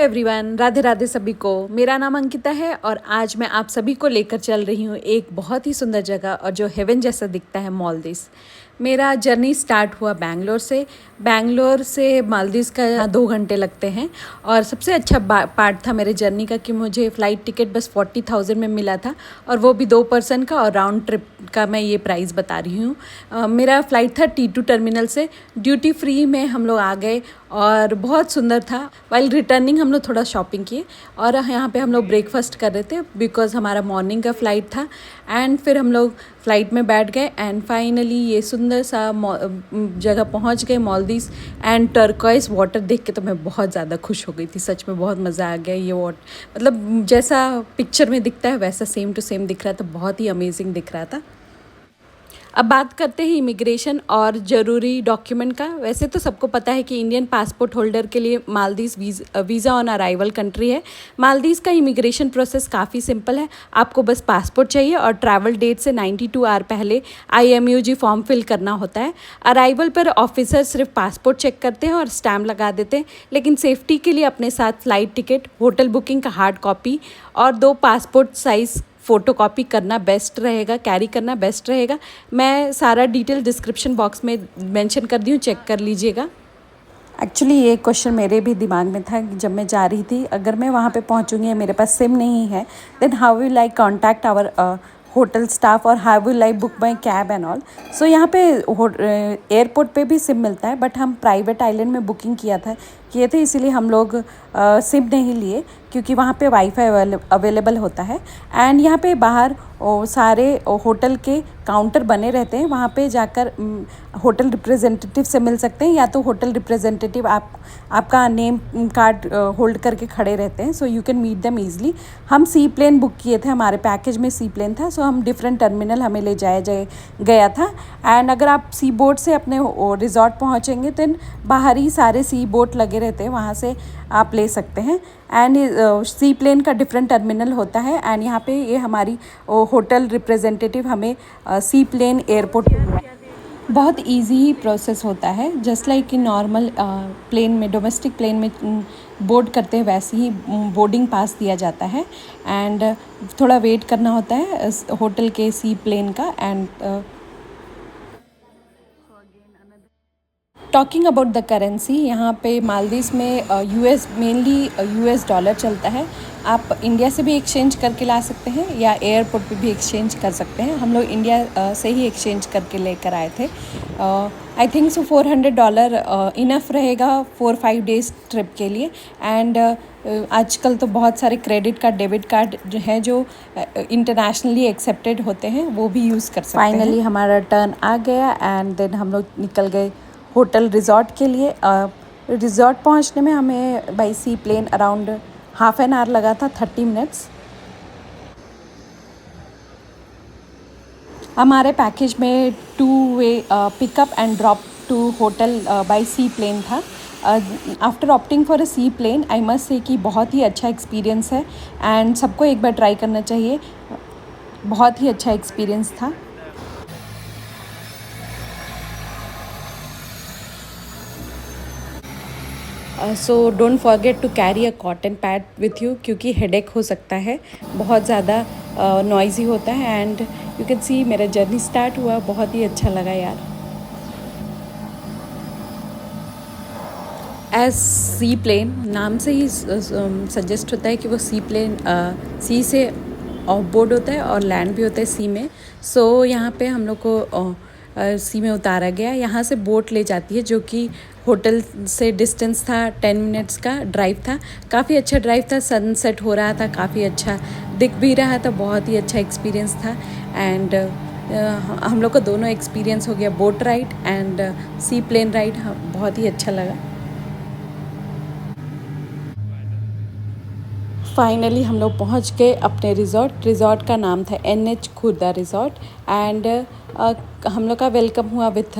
Everyone, Radhe Radhe सभी को। मेरा नाम अंकिता है और आज मैं आप सभी को लेकर चल रही हूँ एक बहुत ही सुंदर जगह और जो हेवन जैसा दिखता है, मालदीव्स। मेरा जर्नी स्टार्ट हुआ बैंगलोर से मालदीव्स का 2 घंटे लगते हैं। और सबसे अच्छा पार्ट था मेरे जर्नी का कि मुझे फ़्लाइट टिकट बस 40,000 में मिला था, और वो भी 2 पर्सन का, और राउंड ट्रिप का मैं ये प्राइस बता रही हूँ। मेरा फ़्लाइट था T2 टर्मिनल से। ड्यूटी फ्री में हम लोग आ गए और बहुत सुंदर था। वाइल रिटर्निंग हम लोग थोड़ा शॉपिंग किए और यहाँ पे हम लोग ब्रेकफास्ट कर रहे थे बिकॉज़ हमारा मॉर्निंग का फ़्लाइट था। एंड फिर हम लोग फ़्लाइट में बैठ गए एंड फाइनली ये सुंदर सा जगह पहुँच गए, मालदीव्स। एंड टर्कोइस वाटर देख के तो मैं बहुत ज़्यादा खुश हो गई थी। सच में बहुत मज़ा आ गया। ये वाटर मतलब जैसा पिक्चर में दिखता है वैसा सेम टू सेम दिख रहा था। बहुत ही अमेजिंग दिख रहा था। अब बात करते हैं इमिग्रेशन और ज़रूरी डॉक्यूमेंट का। वैसे तो सबको पता है कि इंडियन पासपोर्ट होल्डर के लिए Maldives visa on arrival country है। मालदीव्स का इमिग्रेशन प्रोसेस काफ़ी सिंपल है। आपको बस पासपोर्ट चाहिए और ट्रैवल डेट से 92 आवर पहले IMUG फॉर्म फिल करना होता है। अराइवल पर ऑफिसर सिर्फ पासपोर्ट चेक करते हैं और स्टैम्प लगा देते हैं, लेकिन सेफ्टी के लिए अपने साथ फ़्लाइट टिकट, होटल बुकिंग का हार्ड कॉपी और 2 पासपोर्ट साइज़ फ़ोटो कॉपी करना बेस्ट रहेगा, कैरी करना बेस्ट रहेगा। मैं सारा डिटेल डिस्क्रिप्शन बॉक्स में मेंशन कर दी हूँ, चेक कर लीजिएगा। एक्चुअली ये क्वेश्चन मेरे भी दिमाग में था जब मैं जा रही थी। अगर मैं वहाँ पे पहुँचूँगी, मेरे पास सिम नहीं है, then how will I contact our hotel staff और how will I book my cab and all. So यहाँ पे एयरपोर्ट पे भी सिम मिलता है, बट हम प्राइवेट आइलैंड में बुकिंग किए थे, इसीलिए हम लोग सिम नहीं लिए क्योंकि वहाँ पे वाईफाई अवेलेबल होता है। एंड यहाँ पे बाहर सारे होटल के काउंटर बने रहते हैं, वहाँ पे जाकर होटल रिप्रेजेंटेटिव से मिल सकते हैं, या तो होटल रिप्रेजेंटेटिव आपका नेम कार्ड होल्ड करके खड़े रहते हैं, so you can meet them easily. हम सी प्लेन बुक किए थे, हमारे पैकेज में सी प्लेन था, सो हम डिफरेंट टर्मिनल हमें ले गया था। एंड अगर आप सी बोट से अपने रिजॉर्ट पहुँचेंगे तो बाहर ही सारे सी बोट लगे रहते हैं, वहाँ से आप ले सकते हैं। एंड सी प्लेन का डिफरेंट टर्मिनल होता है। एंड यहाँ पे ये हमारी होटल रिप्रेजेंटेटिव हमें सी प्लेन एयरपोर्ट बहुत इजी ही प्रोसेस होता है, जस्ट लाइक कि नॉर्मल प्लेन में, डोमेस्टिक प्लेन में बोर्ड करते हैं वैसे ही बोर्डिंग पास दिया जाता है। एंड थोड़ा वेट करना होता है होटल के सी प्लेन का। And talking about the currency, यहाँ पे मालदीव्स में मेनली US डॉलर चलता है। आप इंडिया से भी एक्सचेंज करके ला सकते हैं या एयरपोर्ट पे भी एक्सचेंज कर सकते हैं। हम लोग इंडिया से ही एक्सचेंज करके लेकर आए थे। आई थिंक सो $400 इनफ रहेगा 4-5 डेज़ ट्रिप के लिए। एंड आजकल तो बहुत सारे क्रेडिट कार्ड, डेबिट कार्ड जो है जो इंटरनेशनली एक्सेप्टेड होते हैं, वो भी यूज़ कर सकते हैं। फाइनली हमारा टर्न आ गया एंड देन हम लोग निकल गए होटल रिज़ॉर्ट के लिए। रिज़ॉर्ट पहुंचने में हमें by sea plane around half an hour लगा था, 30 मिनट्स। हमारे पैकेज में 2 way pickup and drop to hotel by sea plane था। After opting for a sea plane, I must say कि बहुत ही अच्छा एक्सपीरियंस है एंड सबको एक बार ट्राई करना चाहिए। बहुत ही अच्छा एक्सपीरियंस था। So don't forget to carry a cotton pad with you, क्योंकि हेडेक हो सकता है, बहुत ज़्यादा नॉइज़ी होता है। एंड यू कैन सी मेरा जर्नी स्टार्ट हुआ, बहुत ही अच्छा लगा यार। एज सी प्लेन, नाम से ही सजेस्ट होता है कि वो सी प्लेन सी से ऑफ बोर्ड होता है और लैंड भी होता है सी में। सो यहाँ पे हम लोग को सी में उतारा गया। यहाँ से बोट ले जाती है, जो कि होटल से डिस्टेंस था 10 मिनट्स का ड्राइव था। काफ़ी अच्छा ड्राइव था, सनसेट हो रहा था, काफ़ी अच्छा दिख भी रहा था, बहुत ही अच्छा एक्सपीरियंस था। एंड हम लोग को दोनों एक्सपीरियंस हो गया, boat ride and seaplane ride, बहुत ही अच्छा लगा। फाइनली हम लोग पहुंच गए अपने रिज़ॉर्ट का नाम था NH खुर्दा रिज़ॉर्ट। एंड हम लोग का वेलकम हुआ विथ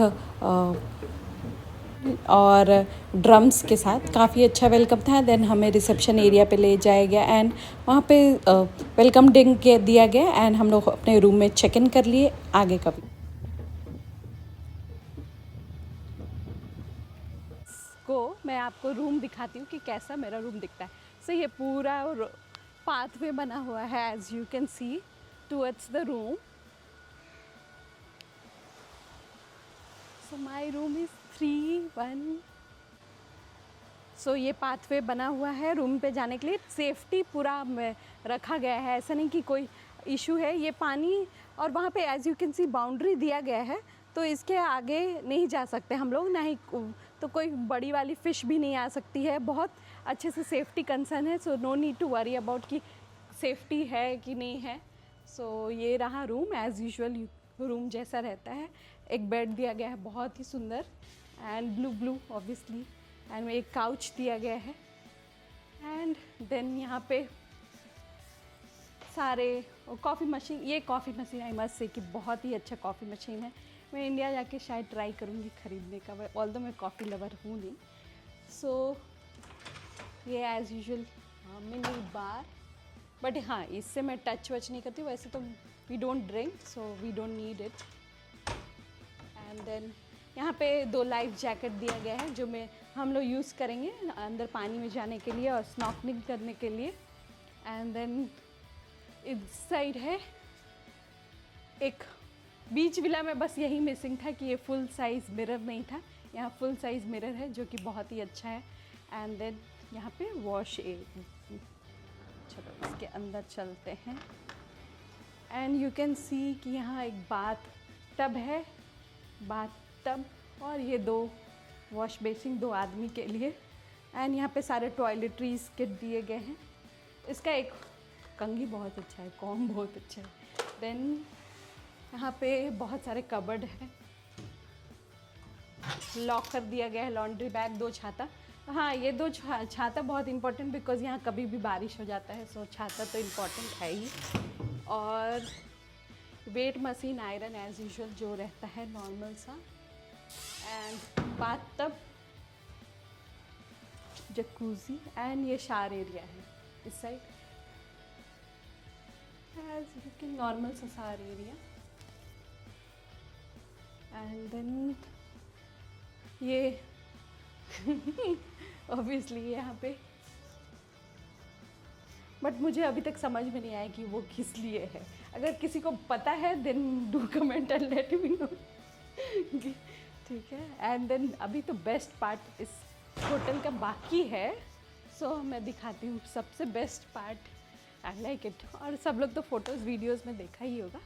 और ड्रम्स के साथ, काफ़ी अच्छा वेलकम था। देन हमें रिसेप्शन एरिया पे ले जाया गया एंड वहाँ पे वेलकम ड्रिंक दिया गया एंड हम लोग अपने रूम में चेक इन कर लिए आगे कभी। मैं आपको रूम दिखाती हूँ कि कैसा मेरा रूम दिखता है। सो ये पूरा पाथवे बना हुआ है as you can see towards the room. So my room is 3-1। So ये पाथवे बना हुआ है रूम पे जाने के लिए। सेफ्टी पूरा रखा गया है, ऐसा नहीं कि कोई इशू है। ये पानी और वहाँ पे as you can see boundary दिया गया है, तो इसके आगे नहीं जा सकते हम लोग, ना ही तो कोई बड़ी वाली फ़िश भी नहीं आ सकती है। बहुत अच्छे से सेफ्टी कंसर्न है, so no need to worry about कि सेफ्टी है कि नहीं है। सो ये रहा रूम, एज़ यूजुअल रूम जैसा रहता है। एक बेड दिया गया है बहुत ही सुंदर एंड ब्लू ऑब्वियसली, एंड एक काउच दिया गया है। एंड देन यहाँ पे सारे कॉफ़ी मशीन, ये कॉफ़ी मशीन आई मस्ट से कि बहुत ही अच्छा कॉफ़ी मशीन है। मैं इंडिया जाके शायद ट्राई करूँगी ख़रीदने का, ऑल्दो मैं कॉफ़ी लवर हूँ नहीं। सो ये as usual mini bar, but हाँ इससे मैं टच वच नहीं करती। वैसे तो we don't drink, so we don't need it. And then यहाँ पे 2 लाइफ जैकेट दिया गया है जो हम लोग यूज़ करेंगे अंदर पानी में जाने के लिए और स्नॉर्कलिंग करने के लिए। एंड देन इस साइड है एक बीच विला में, बस यही मिसिंग था कि ये फुल साइज़ मिरर नहीं था। यहाँ फुल साइज़ मिरर है जो कि बहुत ही अच्छा है। एंड देन यहाँ पे वॉश एरिया, चलो इसके अंदर चलते हैं। एंड यू कैन सी कि यहाँ एक बाथ टब है, बाथ टब, और ये 2 वॉश बेसिन 2 आदमी के लिए। एंड यहाँ पे सारे टॉयलेटरीज किट दिए गए हैं। इसका एक कंघी बहुत अच्छा है, कॉम बहुत अच्छा है। देन यहाँ पे बहुत सारे कबर्ड है, लॉकर दिया गया है, लॉन्ड्री बैग, 2 छाता। हाँ ये 2 छाता बहुत इंपॉर्टेंट, बिकॉज यहाँ कभी भी बारिश हो जाता है, सो छाता तो इम्पॉर्टेंट है ही। और weight machine, iron as usual जो रहता है नॉर्मल सा। And bathtub, jacuzzi, and ये शावर एरिया है इस side, as you can normal सा शावर एरिया। एंड देन ये ऑब्वियसली यहाँ पे, बट मुझे अभी तक समझ में नहीं आया कि वो किस लिए है। अगर किसी को पता है then do comment and let me know, ठीक है। एंड देन अभी तो बेस्ट पार्ट इस होटल का बाकी है, सो मैं दिखाती हूँ सबसे best part. I like it. और सब लोग तो फोटोज़ वीडियोज़ में देखा ही होगा।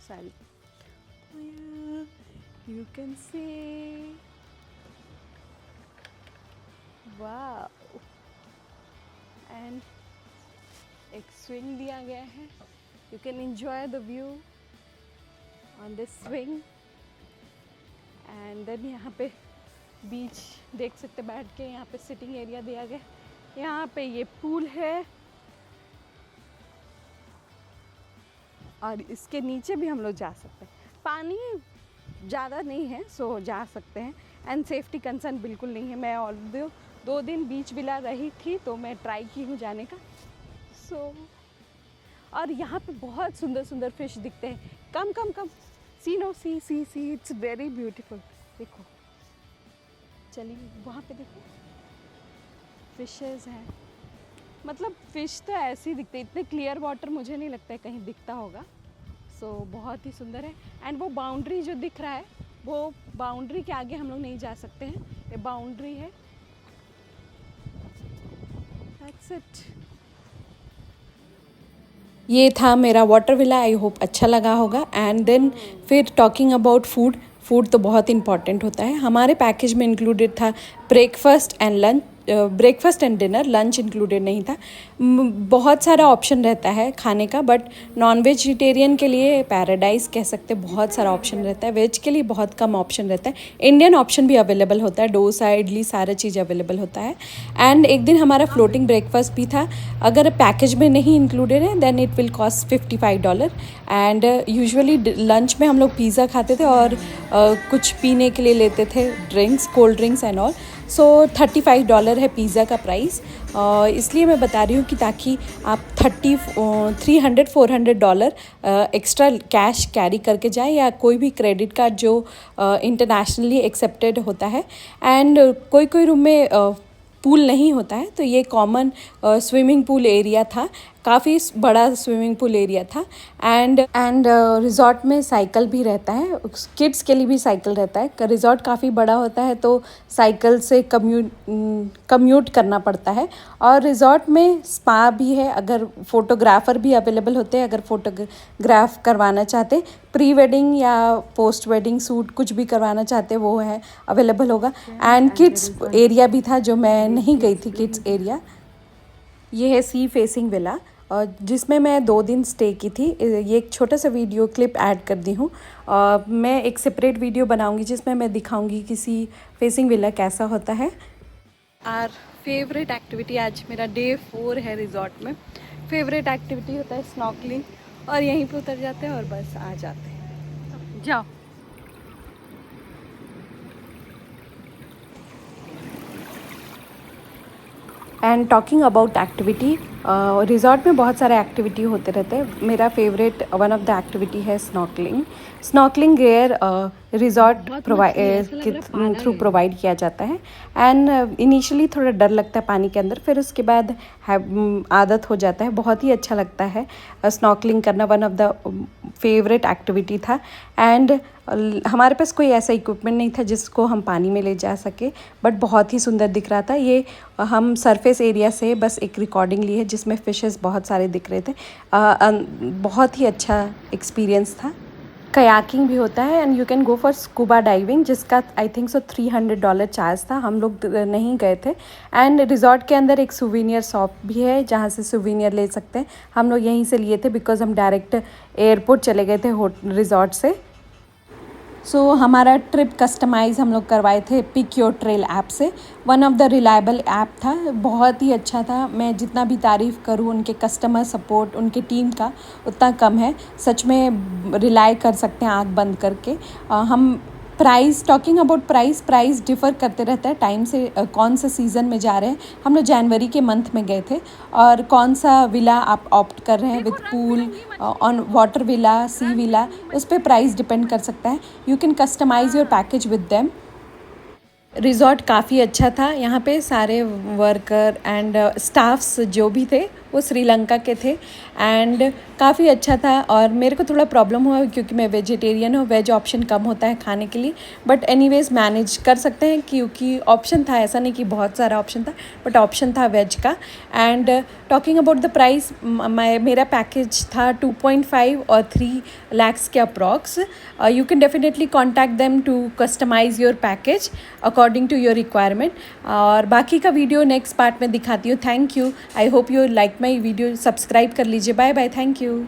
Sorry, you can see, wow. And एक स्विंग दिया गया है, you can enjoy the view on this swing. And then यहाँ पे बीच देख सकते बैठ के, यहाँ पे सिटिंग एरिया दिया गया। यहाँ पे ये पूल है और इसके नीचे भी हम लोग जा सकते हैं। पानी ज़्यादा नहीं है, सो जा सकते हैं। एंड सेफ्टी कंसर्न बिल्कुल नहीं है। मैं ऑलरेडी 2 दिन बीच विला रही थी, तो मैं ट्राई की हूँ जाने का। सो और यहाँ पे बहुत सुंदर सुंदर फिश दिखते हैं। Come see no see see see it's very beautiful. देखो, चलिए वहाँ पे देखो, फिशेस हैं। मतलब फ़िश तो ऐसे ही दिखते, इतने क्लियर वाटर मुझे नहीं लगता है कहीं दिखता होगा। सो बहुत ही सुंदर है। एंड वो बाउंड्री जो दिख रहा है, वो बाउंड्री के आगे हम लोग नहीं जा सकते हैं, ये बाउंड्री है। That's it. ये था मेरा वाटर विला। आई होप अच्छा लगा होगा। एंड देन फिर टॉकिंग अबाउट फूड तो बहुत इंपॉर्टेंट होता है। हमारे पैकेज में इंक्लूडेड था breakfast and dinner, lunch included नहीं था। बहुत सारा ऑप्शन रहता है खाने का, बट नॉन वेजिटेरियन के लिए पैराडाइज कह सकते, बहुत सारा ऑप्शन रहता है। वेज के लिए बहुत कम ऑप्शन रहता है। इंडियन ऑप्शन भी अवेलेबल होता है, डोसा, इडली, सारा चीज़ अवेलेबल होता है। एंड एक दिन हमारा फ्लोटिंग ब्रेकफास्ट भी था। अगर पैकेज में नहीं इंक्लूडेड है then it will cost $55। And usually lunch में हम लोग पिज़्ज़ा खाते थे और कुछ पीने के लिए लेते थे, drinks, cold drinks and all. So $35 है पिज़्ज़ा का प्राइस। इसलिए मैं बता रही हूँ कि ताकि आप $300-400 एक्स्ट्रा कैश कैरी करके जाए, या कोई भी क्रेडिट कार्ड जो इंटरनेशनली एक्सेप्टेड होता है। एंड कोई कोई रूम में पूल नहीं होता है, तो ये कॉमन स्विमिंग पूल एरिया था, काफ़ी बड़ा स्विमिंग पूल एरिया था। एंड रिज़ॉर्ट में साइकिल भी रहता है, किड्स के लिए भी साइकिल रहता है। रिज़ॉर्ट काफ़ी बड़ा होता है तो साइकिल से कम्यूट करना पड़ता है। और रिज़ॉर्ट में स्पा भी है, अगर फोटोग्राफ़र भी अवेलेबल होते हैं, अगर फोटोग्राफ करवाना चाहते, प्री वेडिंग या पोस्ट वेडिंग शूट कुछ भी करवाना चाहते वो है अवेलेबल होगा। एंड किड्स एरिया भी था जो मैं नहीं गई थी, किड्स एरिया। ये है सी फेसिंग विला, और जिसमें मैं 2 दिन स्टे की थी। ये एक छोटा सा वीडियो क्लिप ऐड कर दी हूँ। मैं एक सेपरेट वीडियो बनाऊँगी जिसमें मैं दिखाऊँगी कि सी फेसिंग विला कैसा होता है। आर फेवरेट एक्टिविटी, आज मेरा डे 4 है रिजॉर्ट में। फेवरेट एक्टिविटी होता है स्नॉर्कलिंग, और यहीं पे उतर जाते हैं और बस आ जाते हैं। जाओ। And talking about activity, resort में बहुत सारे एक्टिविटी होते रहते हैं। मेरा favourite one of the activity है snorkelling. Snorkelling gear resort through provide किया जाता है। एंड इनिशियली थोड़ा डर लगता है पानी के अंदर, फिर उसके बाद आदत हो जाता है। बहुत ही अच्छा लगता है स्नॉर्कलिंग करना, one of the favourite activity था। एंड हमारे पास कोई ऐसा इक्विपमेंट नहीं था जिसको हम पानी में ले जा सके, बट बहुत ही सुंदर दिख रहा था। ये हम सरफेस एरिया से बस एक रिकॉर्डिंग ली है जिसमें फिशेस बहुत सारे दिख रहे थे। बहुत ही अच्छा एक्सपीरियंस था। कयाकिंग भी होता है, and you can go for scuba diving, जिसका आई थिंक सो $300 चार्ज था। हम लोग नहीं गए थे। एंड रिज़ॉर्ट के अंदर एक सुवीनियर शॉप भी है जहाँ से सुवीनियर ले सकते हैं। हम लोग यहीं से लिए थे बिकॉज हम डायरेक्ट एयरपोर्ट चले गए थे रिज़ॉर्ट से। सो हमारा ट्रिप कस्टमाइज़ हम लोग करवाए थे पिक योर ट्रेल ऐप से। One of the reliable app था, बहुत ही अच्छा था। मैं जितना भी तारीफ़ करूँ उनके कस्टमर सपोर्ट, उनके टीम का, उतना कम है। सच में रिलाय कर सकते हैं आँख बंद करके। हम price, talking about price differ करते रहता है टाइम से, कौन सा सीज़न में जा रहे हैं। हम लोग जनवरी के मंथ में गए थे। और कौन सा विला आप ऑप्ट कर रहे हैं, with pool, on water villa, sea villa, उस पर प्राइस डिपेंड कर सकता है। You can customise your package with them. Resort काफ़ी अच्छा था। यहाँ पे सारे वर्कर एंड स्टाफ्स जो भी थे वो श्रीलंका के थे। एंड काफ़ी अच्छा था। और मेरे को थोड़ा प्रॉब्लम हुआ क्योंकि मैं वेजिटेरियन हूँ, वेज ऑप्शन कम होता है खाने के लिए, बट एनीवेज मैनेज कर सकते हैं क्योंकि ऑप्शन था। ऐसा नहीं कि बहुत सारा ऑप्शन था, बट ऑप्शन था वेज का। And talking about the price, मेरा पैकेज था 2.5 और 3 lakhs के approx. You can definitely contact them to customise your package according to your requirement. और बाकी का वीडियो नेक्स्ट पार्ट में दिखाती हूँ। Thank you. I hope you like my video. Subscribe कर लीजिए। Bye bye. Thank you.